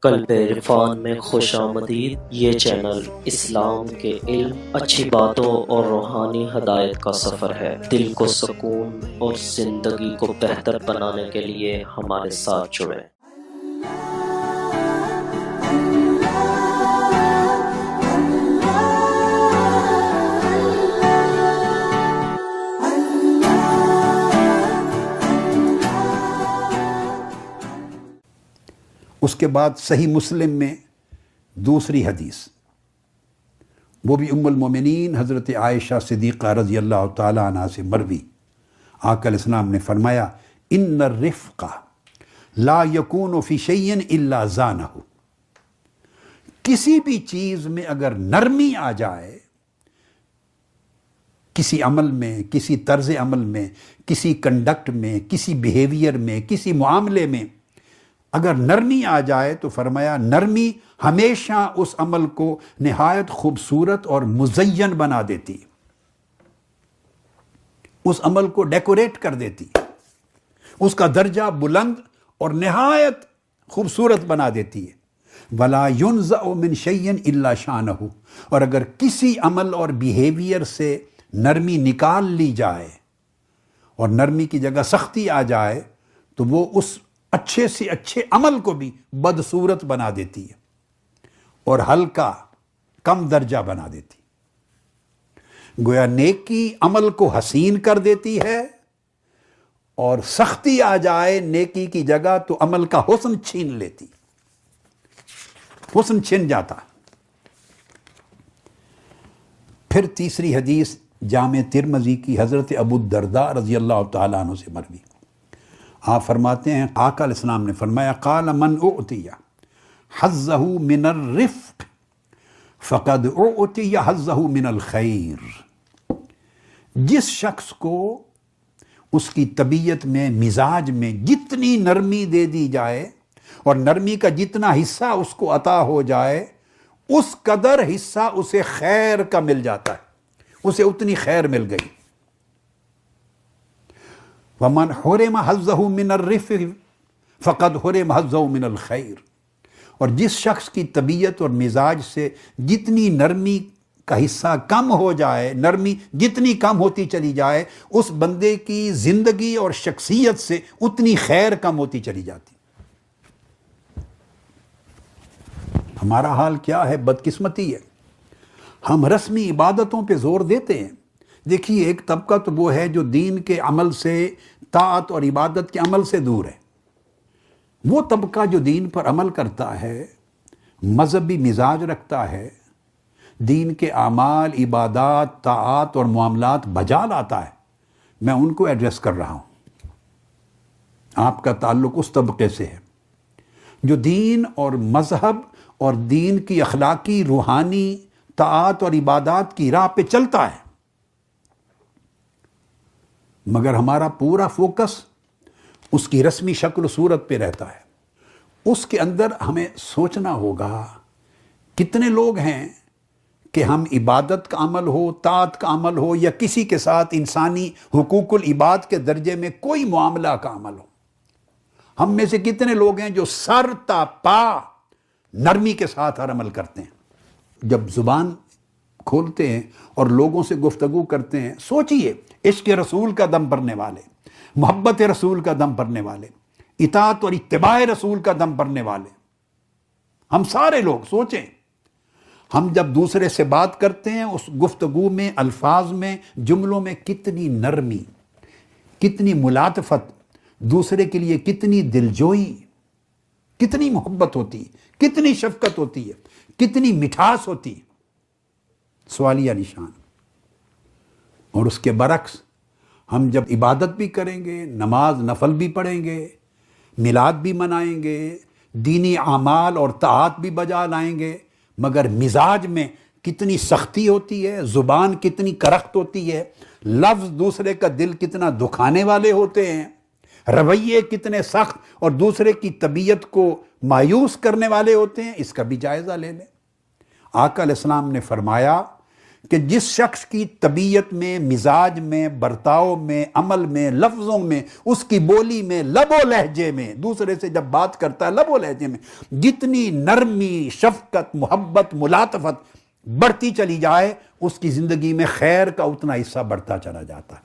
قلب عرفان میں خوش آمدید۔ یہ چینل اسلام کے علم، اچھی باتوں اور روحانی ہدایت کا سفر ہے۔ دل کو سکون اور زندگی کو بہتر بنانے کے لیے ہمارے ساتھ جڑیں۔ اس کے بعد صحیح مسلم میں دوسری حدیث، وہ بھی ام المومنین حضرت عائشہ صدیقہ رضی اللہ تعالیٰ عنہ سے مروی۔ آقا علیہ السلام نے فرمایا ان الرفق لا یکون فی شیء الا زانہ، کسی بھی چیز میں اگر نرمی آ جائے، کسی عمل میں، کسی طرز عمل میں، کسی کنڈکٹ میں، کسی بیہیویئر میں، کسی معاملے میں اگر نرمی آ جائے تو فرمایا نرمی ہمیشہ اس عمل کو نہایت خوبصورت اور مزین بنا دیتی، اس عمل کو ڈیکوریٹ کر دیتی، اس کا درجہ بلند اور نہایت خوبصورت بنا دیتی ہے۔ وَلَا يُنْزَعُ مِنْ شَيْءٍ إِلَّا شَانَهُ، اور اگر کسی عمل اور بیہیویئر سے نرمی نکال لی جائے اور نرمی کی جگہ سختی آ جائے تو وہ اس اچھے سے اچھے عمل کو بھی بدصورت بنا دیتی ہے اور ہلکا کم درجہ بنا دیتی۔ گویا نیکی عمل کو حسین کر دیتی ہے اور سختی آ جائے نیکی کی جگہ تو عمل کا حسن چھین لیتی، حسن چھن جاتا۔ پھر تیسری حدیث جامع ترمذی کی حضرت ابو الدرداء رضی اللہ تعالیٰ عنہ سے مروی۔ آپ فرماتے ہیں آقا علیہ السلام نے فرمایا قال من اعطی حظہ من الرفق فقد اعطی حظہ من الخیر، جس شخص کو اس کی طبیعت میں، مزاج میں جتنی نرمی دے دی جائے اور نرمی کا جتنا حصہ اس کو عطا ہو جائے اس قدر حصہ اسے خیر کا مل جاتا ہے، اسے اتنی خیر مل گئی۔ وَمَنْ حُرِمَ حَظَّهُ مِنَ الرِّفْقِ فَقَدْ حُرِمَ حَظَّهُ مِنَ الْخَيْرِ، اور جس شخص کی طبیعت اور مزاج سے جتنی نرمی کا حصہ کم ہو جائے، نرمی جتنی کم ہوتی چلی جائے، اس بندے کی زندگی اور شخصیت سے اتنی خیر کم ہوتی چلی جاتی۔ ہمارا حال کیا ہے؟ بدقسمتی ہے، ہم رسمی عبادتوں پہ زور دیتے ہیں۔ دیکھیے ایک طبقہ تو وہ ہے جو دین کے عمل سے، طاعت اور عبادت کے عمل سے دور ہے۔ وہ طبقہ جو دین پر عمل کرتا ہے، مذہبی مزاج رکھتا ہے، دین کے اعمال، عبادات، طاعات اور معاملات بجا لاتا ہے، میں ان کو ایڈریس کر رہا ہوں۔ آپ کا تعلق اس طبقے سے ہے جو دین اور مذہب اور دین کی اخلاقی، روحانی طاعات اور عبادات کی راہ پہ چلتا ہے، مگر ہمارا پورا فوکس اس کی رسمی شکل و صورت پہ رہتا ہے۔ اس کے اندر ہمیں سوچنا ہوگا کتنے لوگ ہیں کہ ہم عبادت کا عمل ہو، طاعت کا عمل ہو یا کسی کے ساتھ انسانی حقوق العباد کے درجے میں کوئی معاملہ کا عمل ہو، ہم میں سے کتنے لوگ ہیں جو سر تا پا نرمی کے ساتھ ہر عمل کرتے ہیں؟ جب زبان کھولتے ہیں اور لوگوں سے گفتگو کرتے ہیں، سوچئے عشق رسول کا دم بھرنے والے، محبت رسول کا دم بھرنے والے، اطاعت اور اتباع رسول کا دم بھرنے والے ہم سارے لوگ سوچیں، ہم جب دوسرے سے بات کرتے ہیں اس گفتگو میں، الفاظ میں، جملوں میں کتنی نرمی، کتنی ملاطفت، دوسرے کے لیے کتنی دلجوئی، کتنی محبت ہوتی ہے، کتنی شفقت ہوتی ہے، کتنی مٹھاس ہوتی ہے، سوالیہ نشان۔ اور اس کے برعکس ہم جب عبادت بھی کریں گے، نماز نفل بھی پڑھیں گے، میلاد بھی منائیں گے، دینی اعمال اور طاعات بھی بجا لائیں گے، مگر مزاج میں کتنی سختی ہوتی ہے، زبان کتنی کرخت ہوتی ہے، لفظ دوسرے کا دل کتنا دکھانے والے ہوتے ہیں، رویے کتنے سخت اور دوسرے کی طبیعت کو مایوس کرنے والے ہوتے ہیں، اس کا بھی جائزہ لے لیں۔ آقا علیہ السلام نے فرمایا کہ جس شخص کی طبیعت میں، مزاج میں، برتاؤ میں، عمل میں، لفظوں میں، اس کی بولی میں، لب و لہجے میں، دوسرے سے جب بات کرتا ہے لب و لہجے میں جتنی نرمی، شفقت، محبت، ملاطفت بڑھتی چلی جائے، اس کی زندگی میں خیر کا اتنا حصہ بڑھتا چلا جاتا ہے۔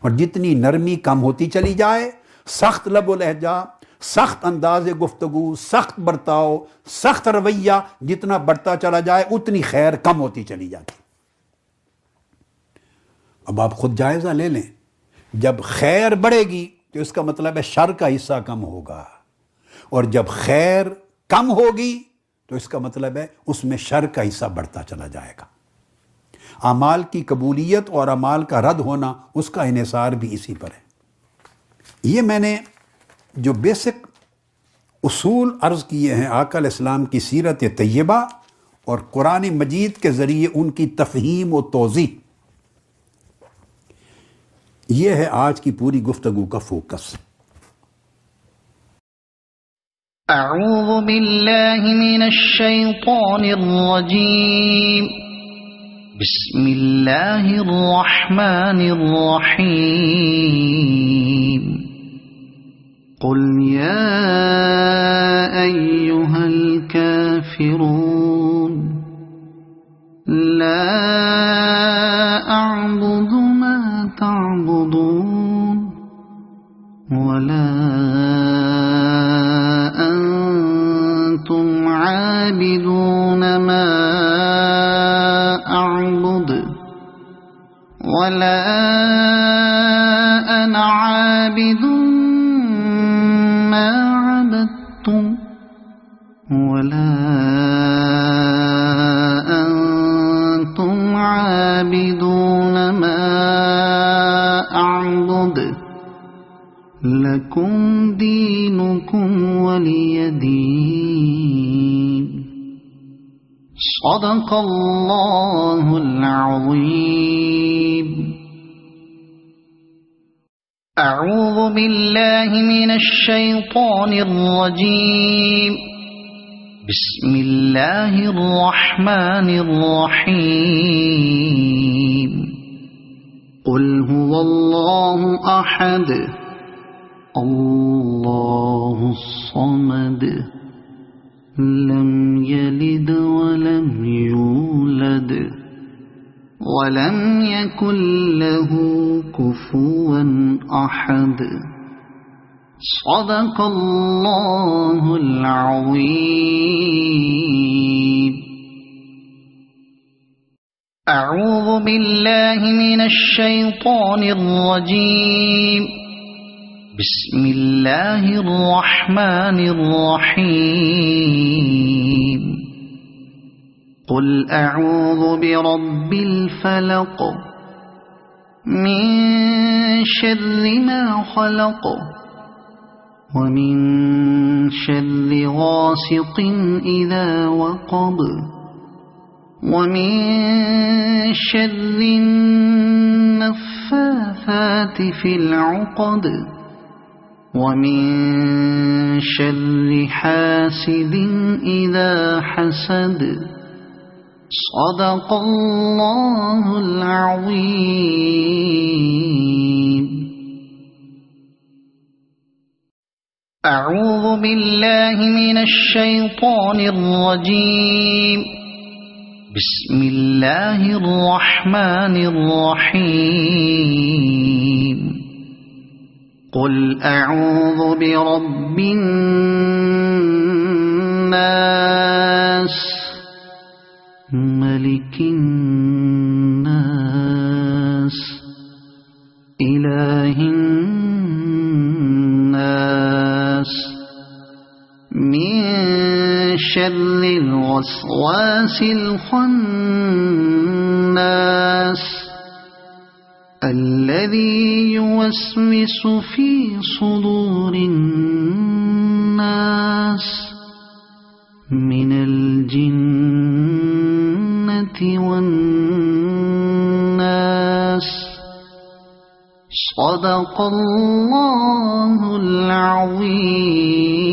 اور جتنی نرمی کم ہوتی چلی جائے، سخت لب و لہجہ، سخت انداز گفتگو، سخت برتاؤ، سخت رویہ جتنا بڑھتا چلا جائے، اتنی خیر کم ہوتی چلی جاتی۔ اب آپ خود جائزہ لے لیں، جب خیر بڑھے گی تو اس کا مطلب ہے شر کا حصہ کم ہوگا، اور جب خیر کم ہوگی تو اس کا مطلب ہے اس میں شر کا حصہ بڑھتا چلا جائے گا۔ اعمال کی قبولیت اور اعمال کا رد ہونا، اس کا انحصار بھی اسی پر ہے۔ یہ میں نے جو بیسک اصول عرض کیے ہیں آقا علیہ السلام کی سیرت طیبہ اور قرآن مجید کے ذریعے ان کی تفہیم و توضیح، یہ ہے آج کی پوری گفتگو کا فوکس۔ اعوذ باللہ من الشیطان الرجیم، بسم اللہ الرحمن الرحیم، قل یا ایہا الکافرون لا اعبد ما تعبدون ولا انتم عابدون ما اعبد ولا انا عابد ما عبدتم ولا انتم عابدون ما اعبد لکم دینکم ولی دین۔ صدق اللہ العظیم۔ اعوذ باللہ من الشیطان الرجیم، بسم اللہ الرحمن الرحیم، قل هو اللہ احد اللہ الصمد لم یلد ولم یولد ولم یکن له کفوا احد۔ صدق اللہ العظیم۔ اعوذ باللہ من الشیطان الرجیم، بسم اللہ الرحمن الرحیم، قل اعوذ برب الفلق من شر ما خلق ومن شر غاسق اذا وقب ومن شر النفاثات في العقد ومن شر حاسد اذا حسد۔ صدق اللہ العظیم۔ اعوذ باللہ من الشیطان الرجیم، بسم اللہ الرحمن الرحیم، قل اعوذ برب الناس ملک الناس الہ الناس من شر الوسواس الخناس الذي يوسوس في صدور الناس من الجنة والناس۔ صدق اللہ العظیم۔